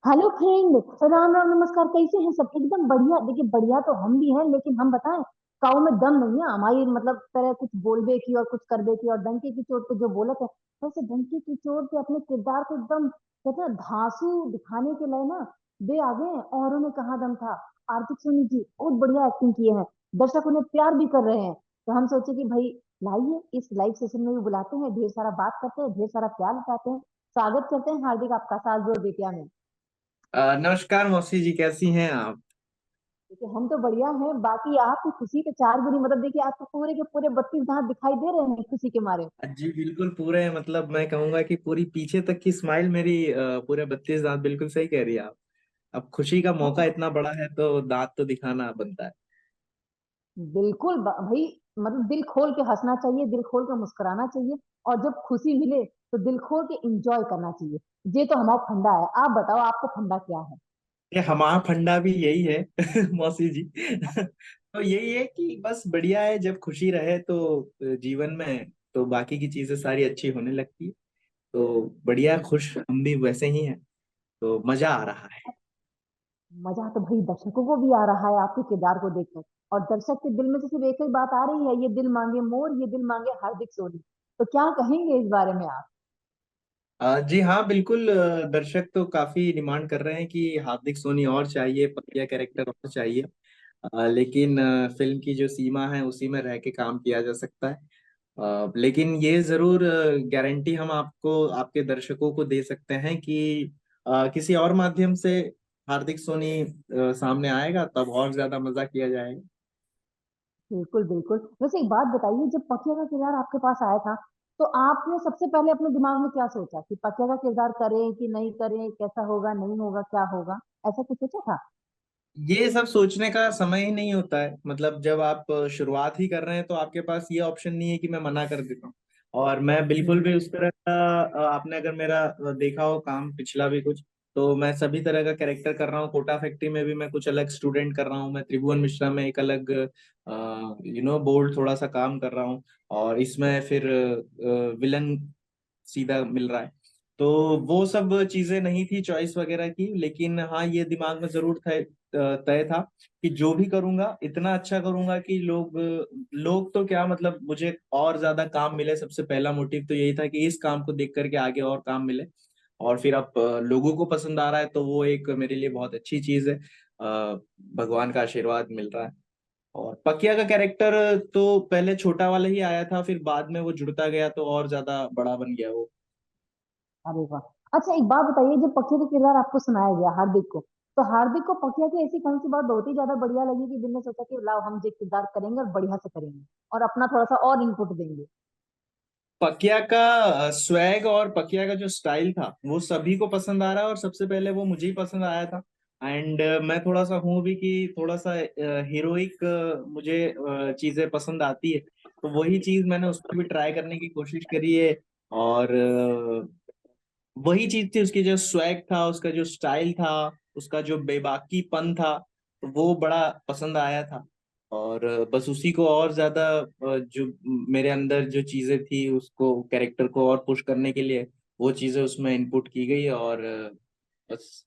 Hello friend. Ram Ram नमस्कार, कैसे हैं सब? एकदम बढ़िया। देखिए बढ़िया तो हम भी हैं, लेकिन हम बताएं, काऊ में दम नहीं है हमारी, मतलब तरह कुछ बोलबे की और कुछ करबे की, और डंके की चोट पे जो बोलत है वैसे डंके की चोट पे अपने किरदार को एकदम कहते हैं धांसू दिखाने के लिए ना दे आगे हैं। औरों ने कहा दम था। आर्थिक सोनी जी बहुत बढ़िया एक्टिंग किए हैं, दर्शक उन्हें प्यार भी कर रहे हैं। तो हम सोचे कि भाई लाइए इस लाइव सेशन में भी बुलाते हैं, ढेर सारा बात करते हैं, ढेर सारा प्यार लुटाते हैं। स्वागत करते हैं हार्दिक आपका सास जोड़ बेटिया में। नमस्कार मौसी जी, कैसी हैं आप? देखिए हम तो बढ़िया हैं, बाकी आपकी खुशी के चार गुनी, मतलब देखिए आपको पूरे के पूरे 32 दांत दिखाई दे रहे हैं खुशी के मारे। जी बिल्कुल पूरे, मतलब मैं कहूंगा कि पूरी पीछे तक की स्माइल मेरी पूरे 32 दांत, बिल्कुल सही कह रही है आप। अब खुशी का मौका हाँ इतना बड़ा है तो दांत तो दिखाना बनता है। बिल्कुल भाई, मतलब दिल खोल के हंसना चाहिए, दिल खोल के मुस्कुराना चाहिए, और जब खुशी मिले तो दिल खोल के एंजॉय करना चाहिए। ये तो हमारा फंडा है। आप बताओ आपको फंडा क्या है? ये हमारा फंडा भी यही है मौसी जी। तो यही है कि बस बढ़िया है, जब खुशी रहे तो जीवन में तो बाकी की चीजें सारी अच्छी होने लगती है। तो बढ़िया, खुश हम भी वैसे ही हैं, तो मजा आ रहा है। मजा तो भाई दर्शकों को भी आ रहा है आपके किरदार को देखकर। और दर्शक के दिल में से सिर्फ एक ही बात आ रही है, ये दिल मांगे मोर, ये दिल मांगे हार्दिक सोनी। तो क्या कहेंगे इस बारे में आप? जी हाँ बिल्कुल, दर्शक तो काफी डिमांड कर रहे हैं कि हार्दिक सोनी और चाहिए, पतिया कैरेक्टर और चाहिए। लेकिन फिल्म की जो सीमा है उसी में रह के काम किया जा सकता है। लेकिन ये जरूर गारंटी हम आपको, आपके दर्शकों को दे सकते हैं कि किसी और माध्यम से हार्दिक सोनी सामने आएगा तब और ज्यादा मजा किया जाएगा। बिल्कुल बिल्कुल। वैसे एक बात बताइए, जब पकिया का किरदार आपके पास आया था तो आपने सबसे पहले अपने दिमाग में क्या सोचा कि पकिया का किरदार करें कि नहीं करें, कैसा होगा नहीं होगा क्या होगा, ऐसा कुछ सोचा था? ये सब सोचने का समय ही नहीं होता है, मतलब जब आप शुरुआत ही कर रहे हैं तो आपके पास ये ऑप्शन नहीं है कि मैं मना कर देता हूँ। और मैं बिल्कुल हम्म। भी उस तरह का आपने अगर मेरा देखा हो काम पिछला भी कुछ, तो मैं सभी तरह का कैरेक्टर कर रहा हूँ। कोटा फैक्ट्री में भी मैं कुछ अलग स्टूडेंट कर रहा हूँ, मैं त्रिभुवन मिश्रा में एक अलग बोल्ड थोड़ा सा काम कर रहा हूँ। और इसमें फिर विलन सीधा मिल रहा है। तो वो सब चीजें नहीं थी चॉइस वगैरह की, लेकिन हाँ ये दिमाग में जरूर तय तय था कि जो भी करूंगा इतना अच्छा करूंगा कि लोग लोग तो क्या, मतलब मुझे और ज्यादा काम मिले। सबसे पहला मोटिव तो यही था कि इस काम को देख करके आगे और काम मिले। और फिर अब लोगों को पसंद आ रहा है तो वो एक मेरे लिए बहुत अच्छी चीज है। भगवान का आशीर्वाद मिल रहा है। और पकिया का कैरेक्टर तो पहले छोटा वाला ही आया था, फिर बाद में वो जुड़ता गया तो और ज्यादा बड़ा बन गया वो। अरे वाह। अच्छा एक बात बताइए, जब पकिया का किरदार आपको सुनाया गया हार्दिक को, तो हार्दिक को पकिया की ऐसी कौन सी बात बहुत ही ज्यादा बढ़िया लगी कि दिल ने सोचा कि लाओ हम ये किरदार करेंगे और बढ़िया से करेंगे और अपना थोड़ा सा और इनपुट देंगे? पकिया का स्वैग और पकिया का जो स्टाइल था वो सभी को पसंद आ रहा है, और सबसे पहले वो मुझे ही पसंद आया था। एंड मैं थोड़ा सा हूँ भी कि थोड़ा सा हीरोइक मुझे चीजें पसंद आती है। तो वही चीज मैंने उसमें भी ट्राई करने की कोशिश करी है। और वही चीज थी, उसकी जो स्वैग था, उसका जो स्टाइल था, उसका जो बेबाकीपन था, तो वो बड़ा पसंद आया था। और बस उसी को और ज्यादा जो मेरे अंदर जो चीजें थी उसको, कैरेक्टर को और पुश करने के लिए वो चीजें उसमें इनपुट की गई। और बस।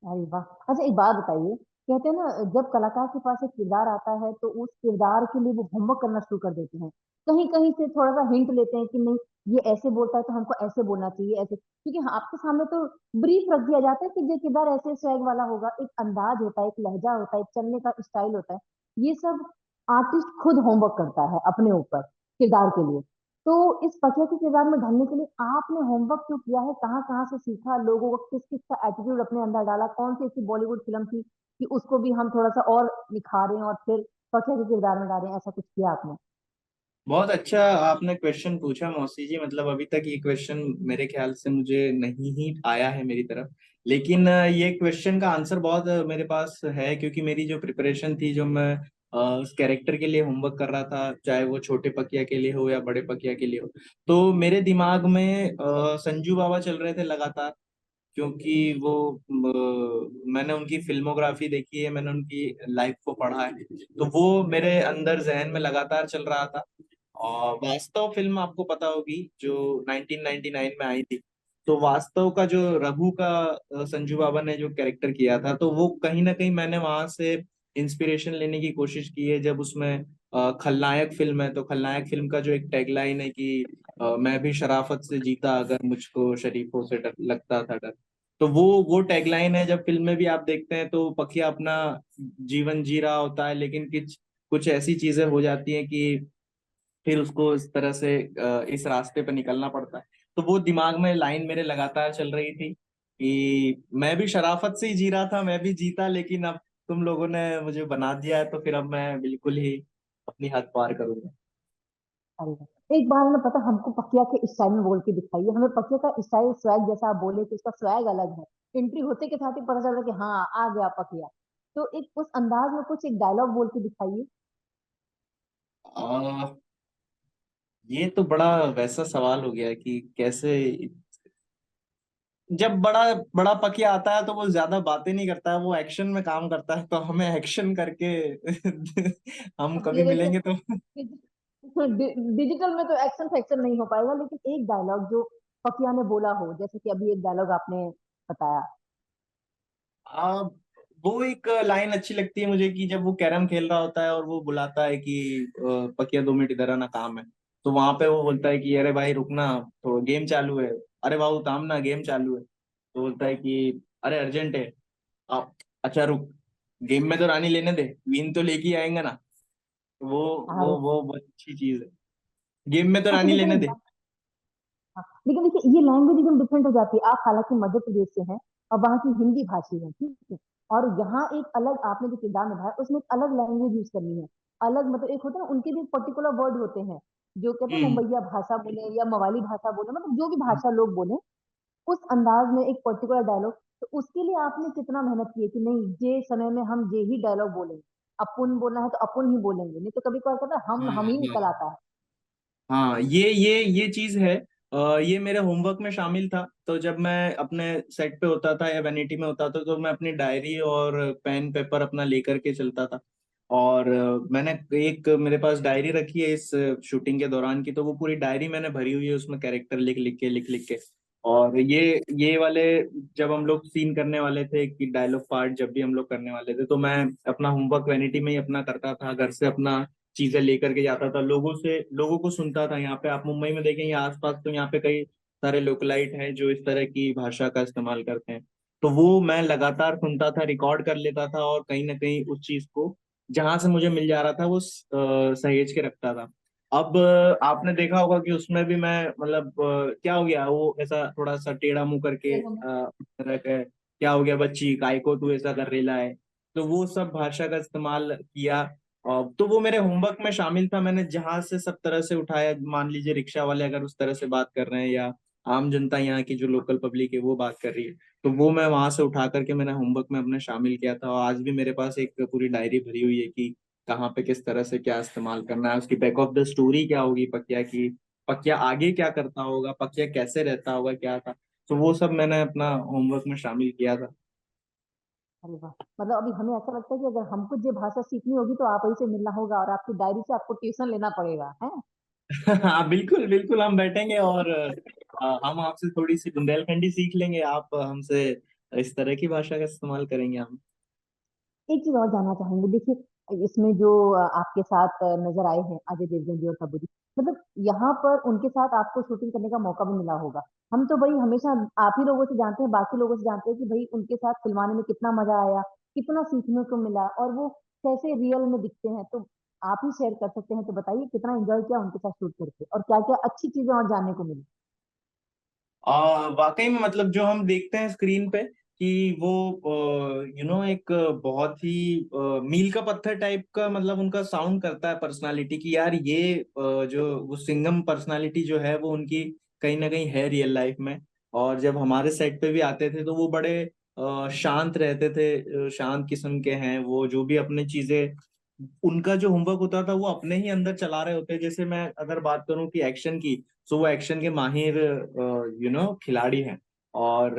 अरे वाह। अच्छा एक बात बताइए, कहते हैं ना जब कलाकार के पास एक किरदार आता है तो उस किरदार के लिए वो होमवर्क करना शुरू कर देते हैं। कहीं कहीं से थोड़ा सा हिंट लेते हैं कि नहीं ये ऐसे बोलता है तो हमको ऐसे बोलना चाहिए, ऐसे, क्योंकि हाँ, आपके सामने तो ब्रीफ रख दिया जाता है कि ये किरदार ऐसे स्वैग वाला होगा, एक अंदाज होता है, एक लहजा होता है, एक चलने का स्टाइल होता है। ये सब आर्टिस्ट खुद होमवर्क करता है अपने ऊपर किरदार के लिए। तो इस पकिया के किरदार में ढलने के लिए आपने होमवर्क क्यों किया है? कहाँ कहाँ से सीखा? लोगों को किस किस का एटीट्यूड अपने अंदर डाला? कौन सी ऐसी बॉलीवुड फिल्म थी कि उसको भी हम थोड़ा सा और निखारें और फिर पकिया के किरदार में डालें? ऐसा कुछ किया आपने? बहुत अच्छा आपने क्वेश्चन पूछा मौसी जी, मतलब अभी तक ये क्वेश्चन मेरे ख्याल से मुझे नहीं ही आया है मेरी तरफ। लेकिन ये क्वेश्चन का आंसर बहुत मेरे पास है, क्योंकि मेरी जो प्रिपरेशन थी, जो मैं उस कैरेक्टर के लिए होमवर्क कर रहा था, चाहे वो छोटे पकिया के लिए हो या बड़े पकिया के लिए हो, तो मेरे दिमाग में संजू बाबा चल रहे थे लगातार। क्योंकि वो मैंने उनकी फिल्मोग्राफी देखी है, मैंने उनकी लाइफ को पढ़ा है, तो वो मेरे अंदर जहन में लगातार चल रहा था। और वास्तव फिल्म आपको पता होगी जो 1999 में आई थी, तो वास्तव का जो रघु का संजू बाबा ने जो कैरेक्टर किया था, तो वो कहीं ना कहीं मैंने वहां से इंस्पिरेशन लेने की कोशिश की है। जब उसमें खलनायक फिल्म है, तो खलनायक फिल्म का जो एक टैगलाइन है कि मैं भी शराफत से जीता अगर मुझको शरीफों से डर लगता था डर। तो वो टैगलाइन है। जब फिल्म में भी आप देखते हैं तो पखिया अपना जीवन जी रहा होता है, लेकिन कुछ कुछ ऐसी चीजें हो जाती हैं कि फिर उसको इस तरह से इस रास्ते पर निकलना पड़ता है। तो वो दिमाग में लाइन मेरे लगातार चल रही थी कि मैं भी शराफत से ही जी रहा था, मैं भी जीता, लेकिन अब तुम लोगों ने मुझे बना दिया है, तो फिर अब मैं बिल्कुल ही अपनी हद पार करूंगा। अरे वाह। एक बार ना पता हमको पकिया के स्टाइल में बोल के दिखाइए, हमें पकिया का स्टाइल स्वैग जैसा आप बोले कि उसका स्वैग अलग है। एंट्री होते के साथ ही पता चलता कि हाँ आ गया पकिया। तो एक उस अंदाज में कुछ एक डायलॉग बोल के दिखाइए। आ, ये तो बड़ा वैसा सवाल हो गया कि कैसे। जब बड़ा बड़ा पकिया आता है तो वो ज्यादा बातें नहीं करता है, वो एक्शन में काम करता है, तो हमें एक्शन करके हम अब कभी ये देखिए, मिलेंगे तो। डिजिटल में तो एक्शन फैक्शन नहीं हो पाएगा, लेकिन एक डायलॉग जो पकिया ने बोला हो, जैसे कि अभी एक डायलॉग आपने बताया। आ, वो एक लाइन अच्छी लगती है मुझे कि जब वो कैरम खेल रहा होता है और वो बुलाता है कि पकिया 2 मिनट इधर आना काम है। तो वहां पे वो बोलता है कि अरे भाई रुकना, तो गेम चालू है। अरे बाबू तामना, गेम चालू है। तो बोलता है कि अरे अर्जेंट है। आप अच्छा रुक, गेम में तो रानी लेने दे, विन तो लेके ही आएंगे ना। वो अरे वो बहुत अच्छी चीज है, गेम में तो अच्छा रानी देखिए लेने ना, दे। हाँ, लेकिन देखिए ये लैंग्वेज एकदम डिफरेंट हो जाती है। आप हालांकि मध्य प्रदेश से हैं और वहाँ की हिंदी भाषी है, ठीक है। और यहाँ एक अलग आपने जो किरदार निभाया उसमें एक अलग लैंग्वेज यूज करनी है। अलग मतलब एक होता है ना, उनके भी पर्टिकुलर वर्ड होते हैं जो कहते हैं हम्म मुंबईया भाषा बोले या मवाली भाषा बोले, मतलब जो भी भाषा लोग बोले उस अंदाज में एक पर्टिकुलर डायलॉग। तो उसके लिए आपने कितना मेहनत की है कि नहीं ये समय में हम ये ही डायलॉग बोलेंगे, अपुन बोलना है तो अपुन ही बोलेंगे, नहीं तो कभी कभार कहता है हाँ हम ही हाँ निकल आता है। हाँ, ये चीज है। ये मेरे होमवर्क में शामिल था। तो जब मैं अपने सेट पे होता था या वैनिटी में होता था, तो मैं अपनी डायरी और पेन पेपर अपना लेकर के चलता था। और मैंने एक मेरे पास डायरी रखी है इस शूटिंग के दौरान की, तो वो पूरी डायरी मैंने भरी हुई है उसमें कैरेक्टर लिख लिख के। और ये वाले जब हम लोग सीन करने वाले थे कि डायलॉग पार्ट जब भी हम लोग करने वाले थे, तो मैं अपना होमवर्क वैनिटी में ही अपना करता था, घर से अपना चीजें लेकर के जाता था, लोगों को सुनता था। यहाँ पे आप मुंबई में देखेंगे आसपास, तो यहाँ पे कई सारे लोकलाइट हैं जो इस तरह की भाषा का इस्तेमाल करते हैं। तो वो मैं लगातार सुनता था, रिकॉर्ड कर लेता था, और कहीं ना कहीं उस चीज को जहां से मुझे मिल जा रहा था वो सहेज के रखता था। अब आपने देखा होगा कि उसमें भी मैं मतलब क्या हो गया वो ऐसा थोड़ा सा टेढ़ा मुंह करके उस तरह का, क्या हो गया बच्ची काय को तू ऐसा कर रेला है। तो वो सब भाषा का इस्तेमाल किया। तो वो मेरे होमवर्क में शामिल था। मैंने जहां से सब तरह से उठाया, मान लीजिए रिक्शा वाले अगर उस तरह से बात कर रहे हैं, या आम जनता यहाँ की जो लोकल पब्लिक है वो बात कर रही है, तो वो मैं वहां से उठा करके मैंने होमवर्क में अपने शामिल किया था। और आज भी मेरे पास एक पूरी डायरी भरी हुई है कि कहाँ पे किस तरह से क्या इस्तेमाल करना है, उसकी बैक ऑफ द स्टोरी क्या होगी पकिया की, पकिया आगे क्या करता होगा, पकिया कैसे रहता होगा, क्या था। तो वो सब मैंने अपना होमवर्क में शामिल किया था। अरे वाह। मतलब अभी हमें ऐसा लगता है कि अगर हमको ये भाषा सीखनी होगी तो आप ही से मिलना होगा और आपकी डायरी से आपको ट्यूशन लेना पड़ेगा है। हाँ बिल्कुल बिल्कुल, हम बैठेंगे और हम आपसे थोड़ी सी बुंदेलखंडी सीख लेंगे, आप हमसे इस तरह की भाषा का इस्तेमाल करेंगे हम। एक चीज और जानना चाहेंगे, देखिए इसमें जो आपके साथ नजर आए हैं अजय देवगन जी और तब्बू जी, मतलब यहाँ पर उनके साथ आपको शूटिंग करने का मौका भी मिला होगा। हम तो भाई हमेशा आप ही लोगों से जानते हैं, बाकी लोगों से जानते हैं कि भाई उनके साथ फिल्माने में कितना मजा आया, कितना सीखने को मिला और वो कैसे रियल में दिखते हैं। तो आप ही शेयर कर सकते हैं, तो बताइए कितना एंजॉय किया उनके साथ शूट करके और क्या क्या अच्छी चीजें और जानने को मिली। वाकई में मतलब जो हम देखते हैं स्क्रीन पे कि वो एक बहुत ही मील का पत्थर टाइप का मतलब उनका साउंड करता है पर्सनालिटी की, यार ये जो वो सिंगम पर्सनालिटी जो है वो उनकी कहीं ना कहीं है रियल लाइफ में। और जब हमारे सेट पे भी आते थे तो वो बड़े शांत रहते थे, शांत किस्म के हैं वो, जो भी अपनी चीजें उनका जो होमवर्क होता था वो अपने ही अंदर चला रहे होते हैं। जैसे मैं अगर बात करूं कि एक्शन की, तो वो एक्शन के माहिर खिलाड़ी हैं। और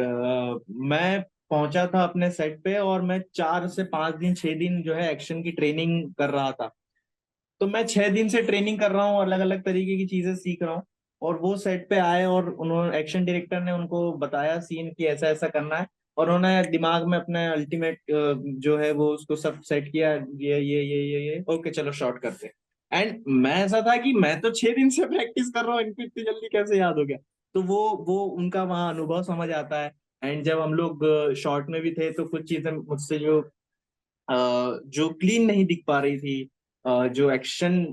मैं पहुंचा था अपने सेट पे और मैं 4 से 5 दिन 6 दिन जो है एक्शन की ट्रेनिंग कर रहा था। तो मैं 6 दिन से ट्रेनिंग कर रहा हूँ, अलग अलग तरीके की चीजें सीख रहा हूँ। और वो सेट पे आए और उन्होंने एक्शन डायरेक्टर ने उनको बताया सीन कि ऐसा ऐसा करना है, और उन्होंने दिमाग में अपने अल्टीमेट जो है वो उसको सब सेट किया, ये ओके चलो शॉट करते हैं। एंड मैं ऐसा था कि मैं तो 6 दिन से प्रैक्टिस कर रहा हूँ, इनको इतनी जल्दी कैसे याद हो गया। तो वो उनका वहाँ अनुभव समझ आता है। एंड जब हम लोग शॉर्ट में भी थे तो कुछ चीजें मुझसे जो क्लीन नहीं दिख पा रही थी, जो एक्शन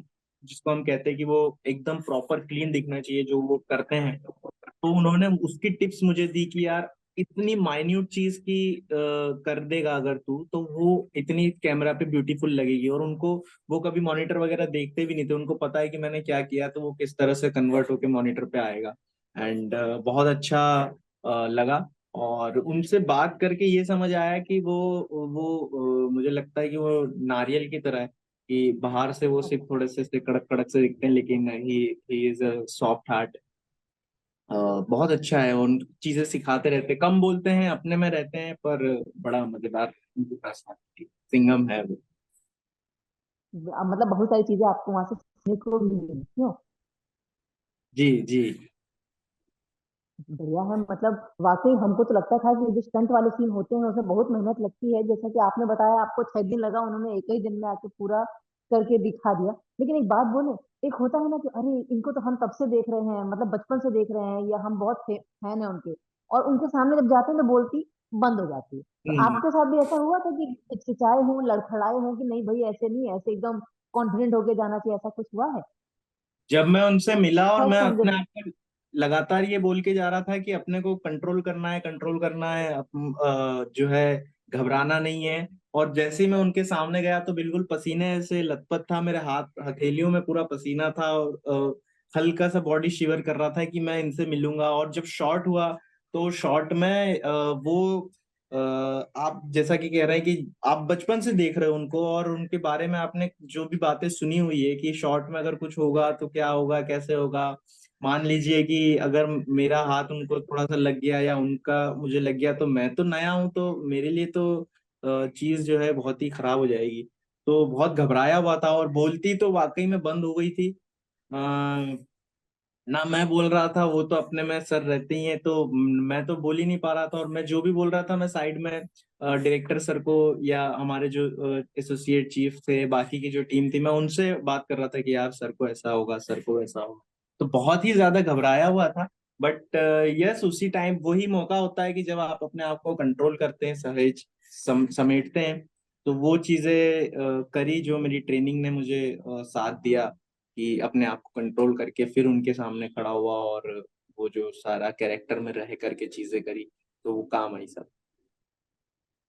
जिसको हम कहते हैं कि वो एकदम प्रॉपर क्लीन दिखना चाहिए जो वो करते हैं, तो उन्होंने उसकी टिप्स मुझे दी कि यार इतनी माइन्यूट चीज की कर देगा अगर तू, तो वो इतनी कैमरा पे ब्यूटीफुल लगेगी। और उनको वो कभी मॉनिटर वगैरह देखते भी नहीं थे, उनको पता है कि मैंने क्या किया तो वो किस तरह से कन्वर्ट होके मॉनिटर पे आएगा। एंड बहुत अच्छा लगा। और उनसे बात करके ये समझ आया कि वो मुझे लगता है कि वो नारियल की तरह है, कि बाहर से वो सिर्फ थोड़े से कड़क कड़क से दिखते हैं, लेकिन he is a soft heart. बहुत अच्छा है, उन चीजें सिखाते रहते, कम बोलते हैं, अपने में रहते हैं, पर बड़ा मजेदार उनकी पर्सनालिटी, सिंघम है वो। मतलब बहुत सारी चीजें आपको वहां से सीखने को मिली क्यों। जी जी। बढ़िया है, मतलब वाकई हमको तो लगता था कि जो स्टंट वाले सीन होते हैं उसमें बहुत मेहनत लगती है, जैसा कि आपने बताया आपको 6 दिन लगा, उन्होंने एक ही दिन में आके पूरा करके दिखा दिया। लेकिन एक बात बोले, एक होता है ना कि अरे इनको तो हम तब से देख रहे हैं, मतलब बचपन से देख रहे हैं, या हम बहुत फैन है उनके, और उनके सामने जब जाते हैं तो बोलती बंद हो जाती है। तो हम्म। आपके साथ भी ऐसा हुआ था कि हिचकिचाए हूँ, लड़खड़ाए हूँ कि नहीं भाई ऐसे नहीं, ऐसे एकदम कॉन्फिडेंट होके जाना चाहिए, ऐसा कुछ हुआ है? जब मैं उनसे मिला और शायद मैं समझे। अपने आप को लगातार ये बोल के जा रहा था कि अपने को कंट्रोल करना है, कंट्रोल करना है, जो है घबराना नहीं है। और जैसे ही मैं उनके सामने गया तो बिल्कुल पसीने से लथपथ था, मेरे हाथ हथेलियों में पूरा पसीना था, और हल्का सा बॉडी शिवर कर रहा था कि मैं इनसे मिलूंगा। और जब शॉट हुआ तो शॉट में वो आप जैसा कि कह रहे हैं कि आप बचपन से देख रहे हो उनको, और उनके बारे में आपने जो भी बातें सुनी हुई है कि शॉर्ट में अगर कुछ होगा तो क्या होगा, कैसे होगा। मान लीजिए कि अगर मेरा हाथ उनको थोड़ा सा लग गया या उनका मुझे लग गया, तो मैं तो नया हूं, तो मेरे लिए तो चीज जो है बहुत ही खराब हो जाएगी। तो बहुत घबराया हुआ था, और बोलती तो वाकई में बंद हो गई थी। ना मैं बोल रहा था, वो तो अपने में सर रहते ही हैं, तो मैं तो बोल ही नहीं पा रहा था। और मैं जो भी बोल रहा था मैं साइड में डायरेक्टर सर को या हमारे जो एसोसिएट चीफ थे, बाकी की जो टीम थी, मैं उनसे बात कर रहा था कि यार सर को ऐसा होगा, सर को ऐसा होगा। तो बहुत ही ज्यादा घबराया हुआ था। बट यस, उसी टाइम वही मौका होता है कि जब आप अपने आप को कंट्रोल करते हैं, सहेज समेटते हैं। तो वो चीजें करी जो मेरी ट्रेनिंग ने मुझे साथ दिया, कि अपने आप को कंट्रोल करके फिर उनके सामने खड़ा हुआ, और वो जो सारा कैरेक्टर में रह करके चीजें करी, तो वो काम आई सब।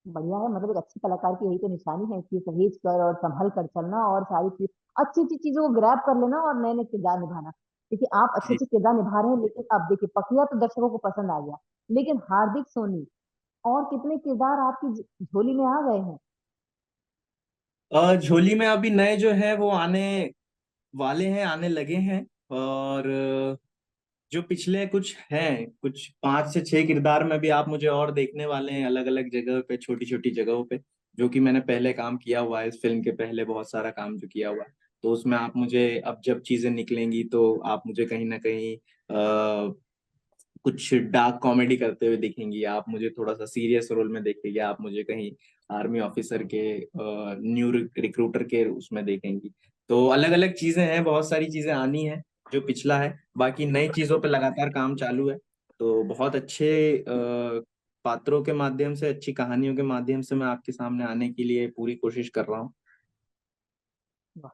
बढ़िया है, मतलब एक अच्छे कलाकार की यही तो निशानी है कि सहेज कर और संभल कर चलना, और सारी चीज अच्छी अच्छी चीजों को ग्रैब कर लेना और नए नए किरदार निभाना। देखिए आप अच्छे जी। अच्छे किरदार निभा रहे हैं, लेकिन अब देखिए पकिया तो दर्शकों को पसंद आ गया, लेकिन हार्दिक सोनी और कितने किरदार आपकी झोली में आ गए हैं? झोली में अभी नए जो है वो आने वाले हैं, आने लगे हैं। और जो पिछले कुछ हैं, कुछ 5 से 6 किरदार में भी आप मुझे और देखने वाले हैं, अलग अलग जगह पे, छोटी छोटी जगहों पे, जो कि मैंने पहले काम किया हुआ है। इस फिल्म के पहले बहुत सारा काम जो किया हुआ है, तो उसमें आप मुझे अब जब चीजें निकलेंगी तो आप मुझे कहीं ना कहीं कुछ डार्क कॉमेडी करते हुए दिखेंगी, आप मुझे थोड़ा सा सीरियस रोल में देखेंगे, आप मुझे कहीं आर्मी ऑफिसर के न्यू रिक्रूटर के उसमें देखेंगी। तो अलग अलग चीजें हैं, बहुत सारी चीजें आनी है जो पिछला है। बाकी नई चीजों पे लगातार काम चालू है। तो बहुत अच्छे पात्रों के माध्यम से, अच्छी कहानियों के माध्यम से मैं आपके सामने आने के लिए पूरी कोशिश कर रहा हूँ। वाह,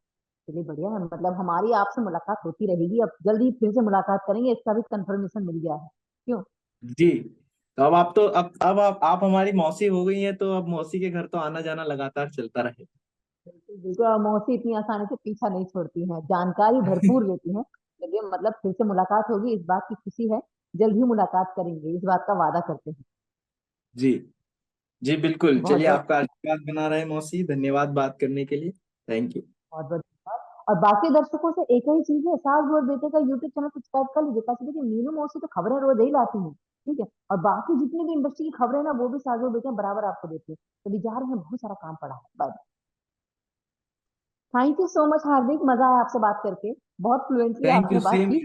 चलिए बढ़िया है, मतलब हमारी आपसे मुलाकात होती रहेगी, अब जल्दी फिर से मुलाकात करेंगे, इसका भी कंफर्मेशन मिल गया है क्यों। जी। तो अब आप तो अब आप हमारी मौसी हो गई हैं, तो अब मौसी के घर तो आना जाना लगातार चलता रहे। बिल्कुल बिल्कुल, और मौसी इतनी आसानी से पीछा नहीं छोड़ती हैं, जानकारी भरपूर देती हैं। चलिए मतलब फिर से मुलाकात होगी, इस बात की खुशी है। जल्द ही मुलाकात करेंगे, इस बात का वादा करते हैं। जी जी बिल्कुल, बहुत चलिए, बहुत आपका आशीर्वाद बना रहे मौसी, धन्यवाद बात करने के लिए। Thank you. बहुत बहुत धन्यवाद। और बाकी दर्शकों से एक ही चीज है, सास बहू और बेटे का यूट्यूब चैनल सब्सक्राइब कर लीजिए, ताकि देखिए मीनू मौसी तो खबरें रोज ही लाती हैं। ठीक है, और बाकी जितनी भी इंडस्ट्री की खबरें हैं ना, वो भी सास बहू बेटे बराबर आपको देती है। तो जा रहे हैं, बहुत सारा काम पड़ा है। Bye. Thank you so much Hardik, मजा आया आपसे बात करके, बहुत फ्लुएंटली थैंक यू, आपने बात सेम। की।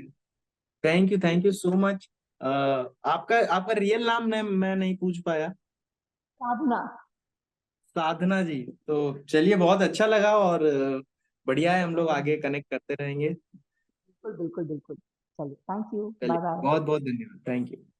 Thank you so much. आपका आपका रियल नाम मैं नहीं पूछ पाया। साधना। साधना जी। तो चलिए, बहुत अच्छा लगा, और बढ़िया है, हम लोग आगे कनेक्ट करते रहेंगे। बिल्कुल बिल्कुल बिल्कुल। चलिए, थैंक यू, चलिए, बाय बाय। बहुत बहुत धन्यवाद, थैंक यू।